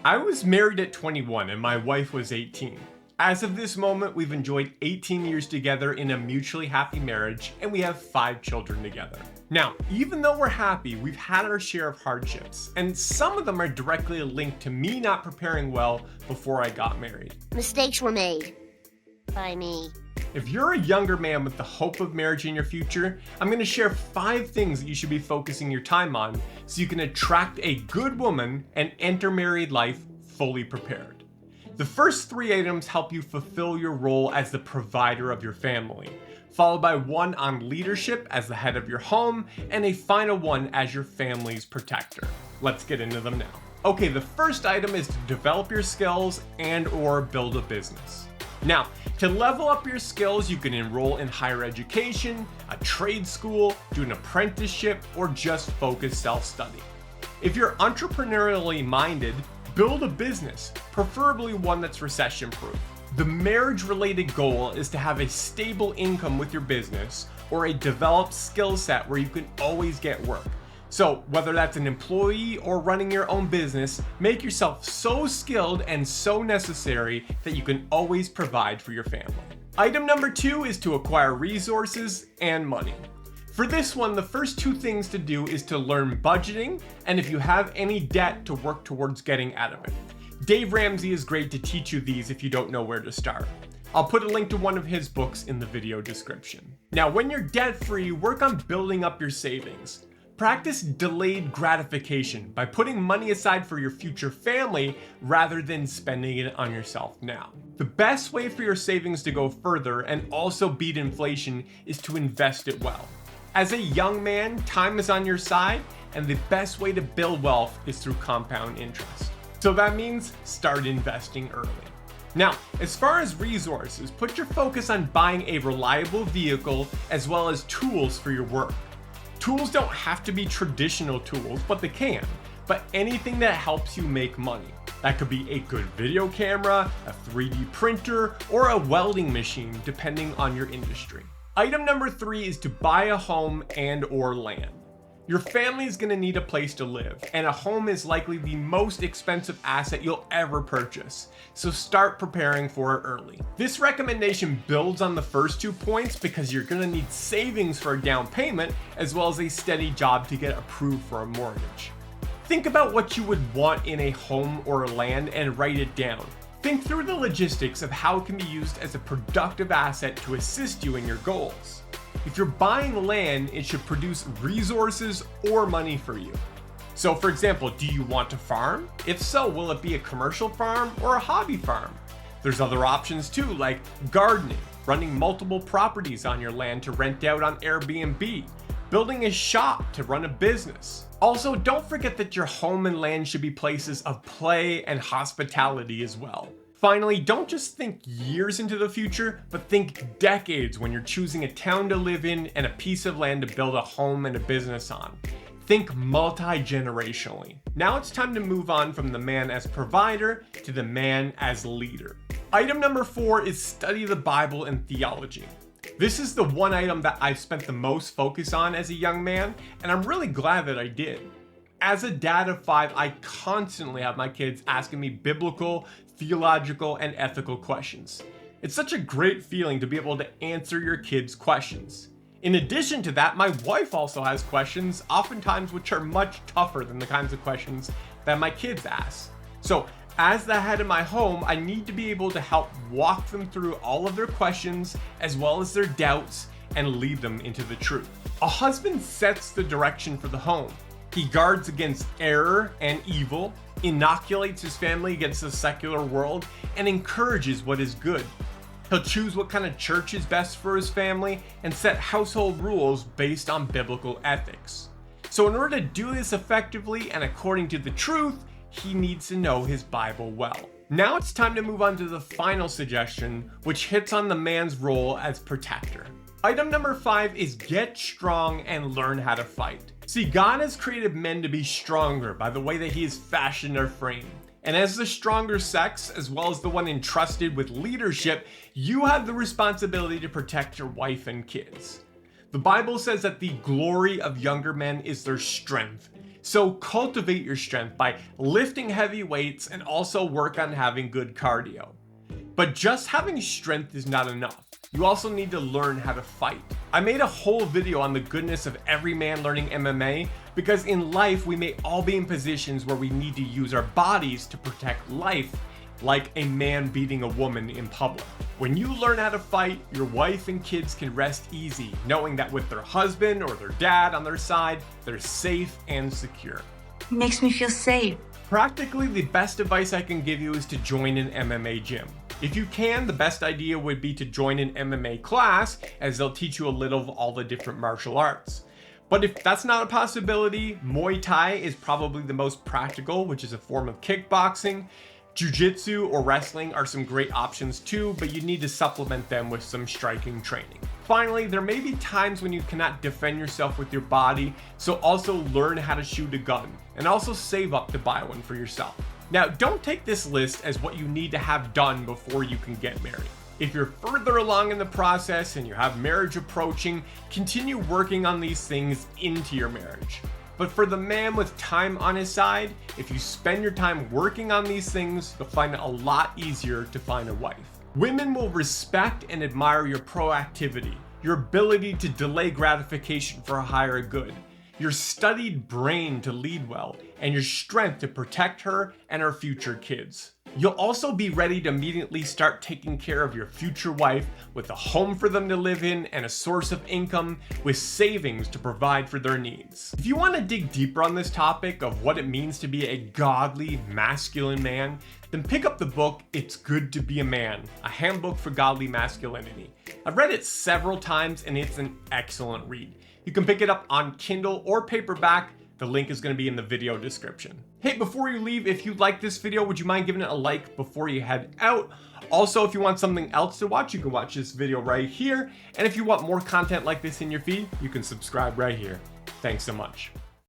I was married at 21 and my wife was 18. As of this moment, we've enjoyed 18 years together in a mutually happy marriage, and we have 5 children together. Now, even though we're happy, we've had our share of hardships, and some of them are directly linked to me not preparing well before I got married. Mistakes were made by me. If you're a younger man with the hope of marriage in your future, I'm going to share 5 things that you should be focusing your time on so you can attract a good woman and enter married life fully prepared. The first 3 items help you fulfill your role as the provider of your family, followed by one on leadership as the head of your home, and a final one as your family's protector. Let's get into them now. Okay, the first item is to develop your skills and/or build a business. Now, to level up your skills, you can enroll in higher education, a trade school, do an apprenticeship, or just focus self-study. If you're entrepreneurially minded, build a business, preferably one that's recession-proof. The marriage-related goal is to have a stable income with your business or a developed skill set where you can always get work. So whether that's an employee or running your own business, make yourself so skilled and so necessary that you can always provide for your family. Item number 2 is to acquire resources and money. For this one, the first 2 things to do is to learn budgeting, and if you have any debt, to work towards getting out of it. Dave Ramsey is great to teach you these if you don't know where to start. I'll put a link to one of his books in the video description. Now, when you're debt-free, work on building up your savings. Practice delayed gratification by putting money aside for your future family rather than spending it on yourself now. The best way for your savings to go further and also beat inflation is to invest it well. As a young man, time is on your side, and the best way to build wealth is through compound interest. So that means start investing early. Now, as far as resources, put your focus on buying a reliable vehicle as well as tools for your work. Tools don't have to be traditional tools, but they can. But anything that helps you make money. That could be a good video camera, a 3D printer, or a welding machine, depending on your industry. Item number 3 is to buy a home and/or land. Your family is going to need a place to live, and a home is likely the most expensive asset you'll ever purchase, so start preparing for it early. This recommendation builds on the first 2 points because you're going to need savings for a down payment as well as a steady job to get approved for a mortgage. Think about what you would want in a home or land and write it down. Think through the logistics of how it can be used as a productive asset to assist you in your goals. If you're buying land, it should produce resources or money for you. So for example, do you want to farm? If so, will it be a commercial farm or a hobby farm? There's other options too, like gardening, running multiple properties on your land to rent out on Airbnb, building a shop to run a business. Also, don't forget that your home and land should be places of play and hospitality as well. Finally, don't just think years into the future, but think decades when you're choosing a town to live in and a piece of land to build a home and a business on. Think multi-generationally. Now it's time to move on from the man as provider to the man as leader. Item number 4 is study the Bible and theology. This is the one item that I've spent the most focus on as a young man, and I'm really glad that I did. As a dad of 5, I constantly have my kids asking me biblical, theological, and ethical questions. It's such a great feeling to be able to answer your kids' questions. In addition to that, my wife also has questions, oftentimes which are much tougher than the kinds of questions that my kids ask. So, as the head of my home, I need to be able to help walk them through all of their questions as well as their doubts and lead them into the truth. A husband sets the direction for the home. He guards against error and evil, inoculates his family against the secular world, and encourages what is good. He'll choose what kind of church is best for his family and set household rules based on biblical ethics. So in order to do this effectively and according to the truth, he needs to know his Bible well. Now it's time to move on to the final suggestion, which hits on the man's role as protector. Item number 5 is get strong and learn how to fight. See, God has created men to be stronger by the way that he has fashioned their frame. And as the stronger sex, as well as the one entrusted with leadership, you have the responsibility to protect your wife and kids. The Bible says that the glory of younger men is their strength. So cultivate your strength by lifting heavy weights and also work on having good cardio. But just having strength is not enough. You also need to learn how to fight. I made a whole video on the goodness of every man learning MMA because in life we may all be in positions where we need to use our bodies to protect life, like a man beating a woman in public. When you learn how to fight, your wife and kids can rest easy, knowing that with their husband or their dad on their side, they're safe and secure. It makes me feel safe. Practically the best advice I can give you is to join an MMA gym. If you can, the best idea would be to join an MMA class, as they'll teach you a little of all the different martial arts. But if that's not a possibility, Muay Thai is probably the most practical, which is a form of kickboxing. Jiu-jitsu or wrestling are some great options too, but you need to supplement them with some striking training. Finally, there may be times when you cannot defend yourself with your body, so also learn how to shoot a gun, and also save up to buy one for yourself. Now, don't take this list as what you need to have done before you can get married. If you're further along in the process and you have marriage approaching, continue working on these things into your marriage. But for the man with time on his side, if you spend your time working on these things, you'll find it a lot easier to find a wife. Women will respect and admire your proactivity, your ability to delay gratification for a higher good, your studied brain to lead well, and your strength to protect her and her future kids. You'll also be ready to immediately start taking care of your future wife with a home for them to live in and a source of income with savings to provide for their needs. If you want to dig deeper on this topic of what it means to be a godly, masculine man, then pick up the book It's Good to Be a Man, a handbook for godly masculinity. I've read it several times and it's an excellent read. You can pick it up on Kindle or paperback. The link is going to be in the video description. Hey, before you leave, if you like this video, would you mind giving it a like before you head out? Also, if you want something else to watch, you can watch this video right here. And if you want more content like this in your feed, you can subscribe right here. Thanks so much.